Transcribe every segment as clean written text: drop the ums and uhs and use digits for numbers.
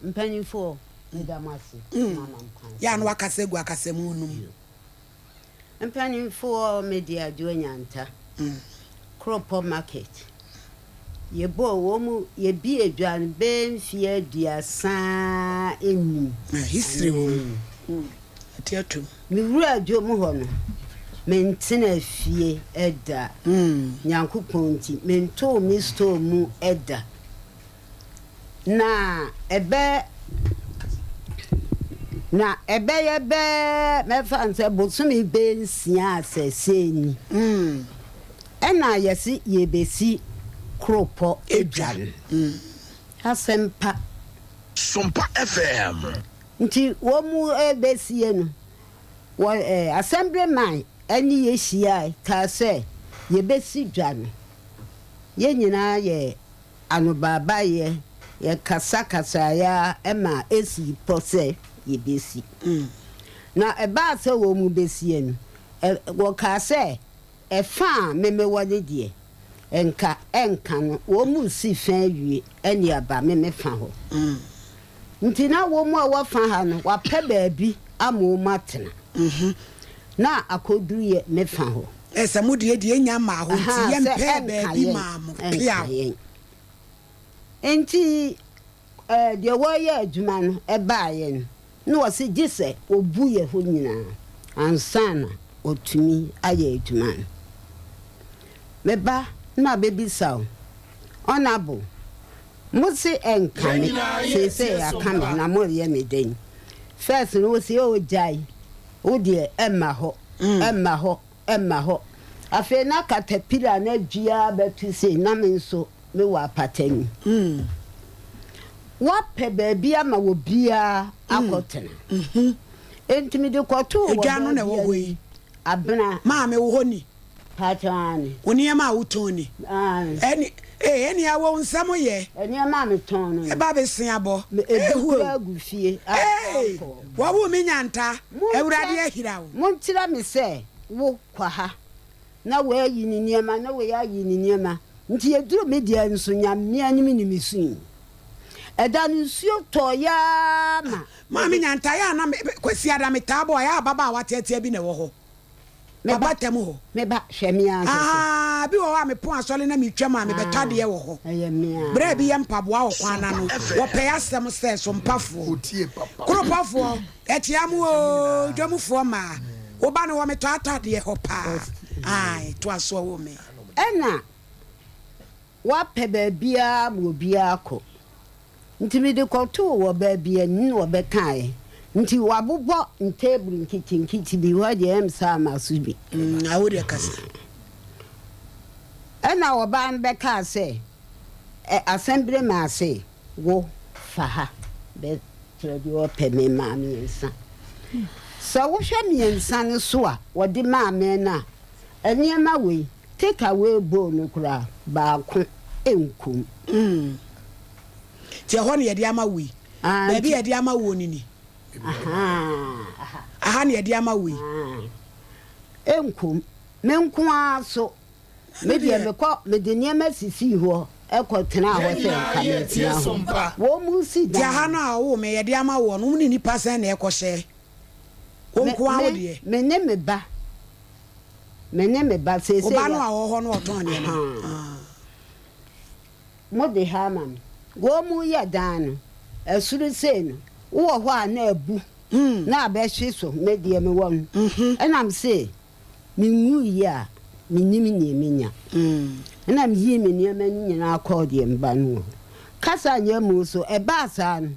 mpanifo ndamase ya no akasegu akasemu num mpanifo media adwanyanta Kropo market yebo wo mu ye bi edwan be mfie aduasa eni history wo atiato mi wura adwom ho no mentena fie eda nyankopon ti mento mi store mu eda na ebe mefa nse bosumi be nsia aseseni ena yesi yebesi Kropo edwan Asempa Sompa FM nti wo mu ebesie no wo Assemblyman ani yehia ka se yebesi dwan ye nyina ye anobaba ye kasa ya ema esi pose yebesi na eba se wo mu besie no wo ka se efa memewode die enka no wo mu si fa wie ani aba memefa ho nti na wo mu a wo fa ha no wa pe baabi amo matena na akoduru ye mefa ho esa mu de nya ma ho nti ye mpe baabi ma mo pia enti de wo ye adwuma no eba ye no no wo se gise obu ye ho nyina ansana otumi aye adwuma no meba na baby saw honorable musi enkane se ya kame na mo ye meden first no se o jai o de emma ho afi na katapira na dua betu se na me nso me wa patani wa pe baabi ama wo bia akotena entimi de kwato wo edwano na wo hoyi abena ma me wo honi patani oni ma wo toni eni awo nsamo ye eni ma me ton no e ba be sin abo ehu agufie wa wo mi nyanta ewurade ahira wo montira me se wo kwa ha na we yi ni niema na we ya yi ni niema nti eduro media nso nyame anim ni misun eda nsuo toya ma mi nyanta ya na kwesi ada metabo ya baba watetia bi na wo ho baba tem ho me ba hwemia bi wo wa me pon asole na metwa ma me betade ye wo ho ayemia bra bi ye mpaboa wo kwana no wo pe asem se so mpafo otie papa Kropofo etiamu o dwamufo ma wo ba no wo me to atade ye ho pa ai to aso wo me ena wa pe ba bia mo bia ko ntimi de koto wo ba bia ni wo be kan nti wabubo ntable nkiti bi wa de emsa masubi awure kasa ena wo ba nbe ka se Assemblyman se wo faha be tredi o pe me ma mi nsa so wo hwe mi nsa ne so a wo de ma me na eniema we take away bo no kura ba ko enkum ti ho ne ye de ama we ba bi ye de ama wo ni aha ne de ama we enkum menku aso me de me ko me de niema sisi ho ekotena ho se kametia ho wo mu si da ha na wo me ye de ama wo no ni nipa sen na ekose wo nko awo de me ne me ba se se ba no awo ho no oton ne na mo de ha man wo mu ya dan esuru se no wo ho a na abu na abehwe so me de me won enam se mi ngu ya mi nimi ni emenya enam yi me ne ma nyina akọ de mba no kasa nya mu so e ba sa no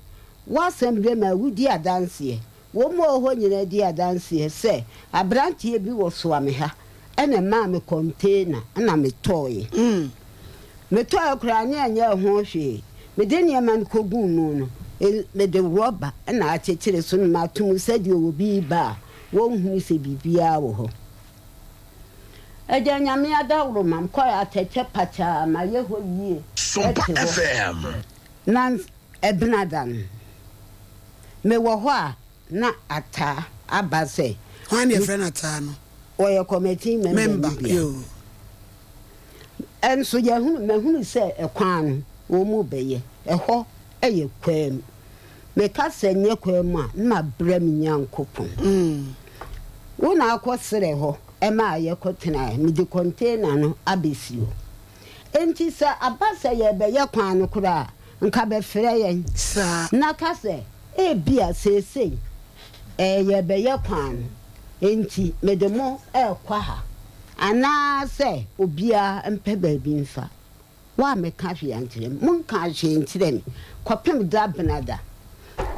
wo Assemblyman wudi adanse wo mo ho nyina di adanse se abrantie bi wo Suame ha ena ma me container na me toy me toy kra nya ho hwe me de ne ma kogun no me de rubber na achechire so na atum sadi obi ba wo hu se bibia wo ho eja nyame adawro mam ko ateche pacha ma ye ho yie Sompa FM nan ebnadan me wo ho a na ata abase hwan ye friend ata no o ye committee member yo enso ye hu me hu se ekwan wo mu beye eho eye kwam me ka se nye kwemu a na bra me Nyankopon wo na akosere ho e ma ye kotena me di container no abesio enti sa abasa ye be ye kwan no kura nka be frɛ yen sa na ka se e bia sesei ye be ye kwan enti me de mo e kwa ha ana se obia mpe baabi nfa wa me ka hwe antirem mun ka hwe antirem kopem da benada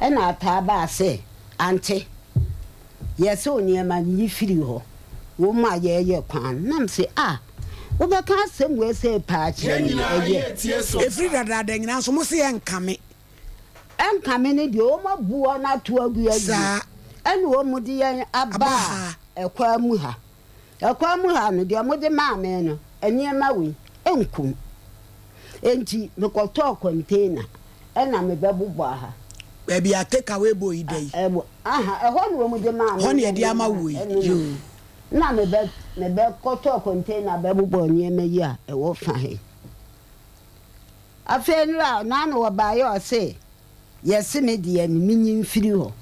e na ata ba se ante yes onye ma yi firi ho wo ma ye kwan nam se wo be ka sem we se pa kire ni efiri dada da nyina so mo se enkame ne de o ma buo na to agu agu ene wo mu de yen aba ekwa mu ha no de mo de ma me no enie ma wi enkum enti me ko to container ena me bebubo ha baby a take away boy day ehọ no mu de ma me ho ne de ama wo yo na me be ko to container bebubo enie ma yi a ewo fa he afenra na no wo ba yo se yesi me de ani minyin firi ho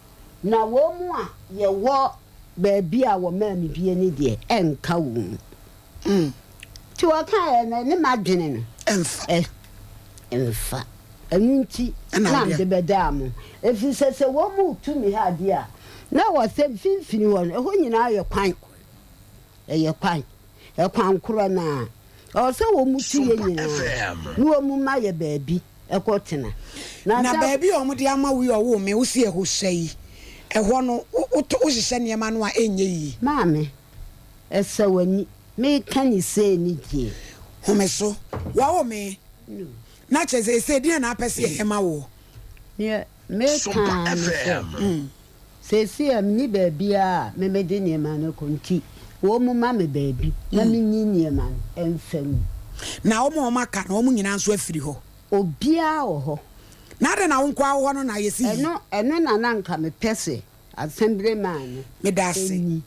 na wo mu a ye wo baabi a wo ma me bie ni de enka wo ti wo ka na ne madwene no enfa anunti na de bedam efi se wo mu tu mi ha de a na wo se finfini wo ho nyina ye kwan kwan kuro na o se wo mu tu ye nyina no wo mu ma ye baabi ekotena na baabi o mu de ama wo me wo se ho sei ehọ no o hihye niema no a enye yi maame esa wani me kan se ni die homeso wa wo me na cheze se die na apese ema wo ne me kan se am ni baabi a me de niema no konti wo mu ma me baabi na me ni niema enfam na wo mo maka na wo mu nyina nso afiri ho obia wo ho na de na wo nkwa wo no na yesi eno na nka me pese Assemblyman me dase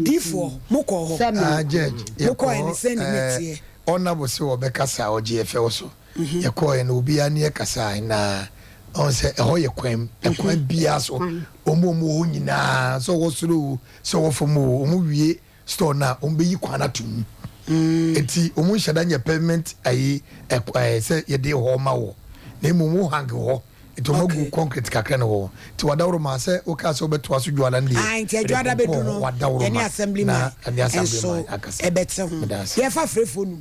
difo moko ho judge moko en send metie honorable se wo be kasa o GFL so ye ko en obi ani e kasa na on se ho ye kwam bia so omo nyina so wo suru so wo fomo omo wie store na on be yi kwana tum eti omo hyada nya payment ayi se ye de ho ma wo na emu hang ho itomagu concrete kakra ne ho ti wadawro ma se o ka se obeto aso dwala ndi nti adwada bedu no ye ni assemblyman akasa ebetse ho ye fa frefo nu